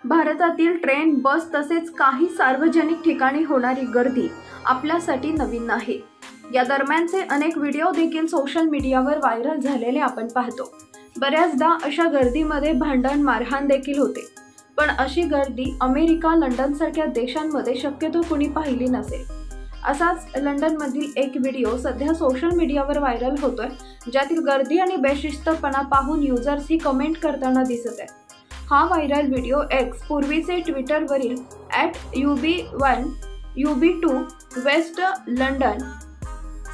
भारतातील ट्रेन, बस तसेच काही सार्वजनिक ठिकाणी होणारी गर्दी आपल्यासाठी नवीन नाही। या दरम्यानचे अनेक व्हिडिओ देखील सोशल मीडियावर व्हायरल झालेले आपण पाहतो। बऱ्याचदा अशा गर्दीमध्ये भांडण, मारहाण देखील होते। पण अशी गर्दी अमेरिका, लंडन सारख्या देशांमध्ये शक्यतो कुणी पाहिली नसेल। असाच लंडनमधील एक व्हिडिओ सध्या सोशल मीडियावर व्हायरल होतोय, ज्यातील गर्दी आणि बेशिस्तपणा पाहून युजर्स ही कमेंट करताना दिसत आहेत। हा व्हायरल व्हिडिओ एक्स, पूर्वीचे ट्विटरवरील @UB1 UB2 west London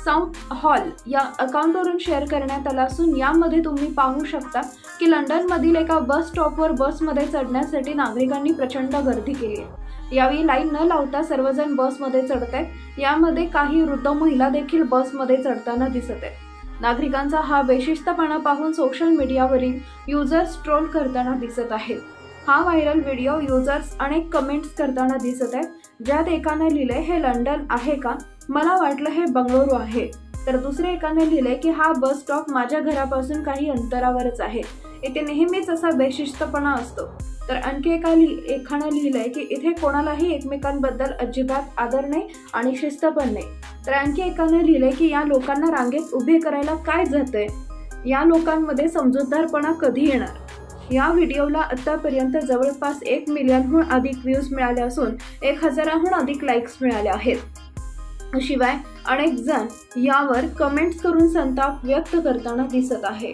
Southall या अकाउंटवरून शेअर करण्यात आला असून यामध्ये तुम्ही पाहू शकता की लंडनमधील एका बस स्टॉपवर बसमध्ये चढण्यासाठी नागरिकांनी प्रचंड गर्दी केली आहे। यावेळी लाईन न लावता सर्वजण बसमध्ये चढत आहेत। यामध्ये काही वृद्ध महिला देखील बसमध्ये चढताना दिसत आहेत। नागरिकांचा हा बेशिस्तपणा पाहून सोशल मीडियावरील युजर्स ट्रोल करताना दिसत आहेत। हा व्हायरल व्हिडिओ युजर्स अनेक कमेंट्स करताना दिसत आहेत, ज्यात एकाने लिहिले, हे लंडन आहे का? मला वाटलं हे बंगळुरू आहे। तर दुसरे एकाने लिहिले की हा बस स्टॉप माझ्या घरापासून काही अंतरावरच आहे, इथे नेहमीच असा बेशिस्तपणा असतो। तर आणखी एकाने लिहिलंय की इथे कोणालाही एकमेकांबद्दल अजिबात आदर नाही आणि शिस्त पण नाही। तर आणखी एकाने लिहिलंय की या लोकांना रांगेत उभे करायला काय जातंय, या लोकांमध्ये समजूतदारपणा कधी येणार। या व्हिडिओला आतापर्यंत जवळपास 1 मिलियनहून अधिक व्ह्यूज मिळाले असून 1000हून अधिक लाईक्स मिळाले आहेत। शिवाय अनेक जण यावर कमेंट्स करून संताप व्यक्त करताना दिसत आहे।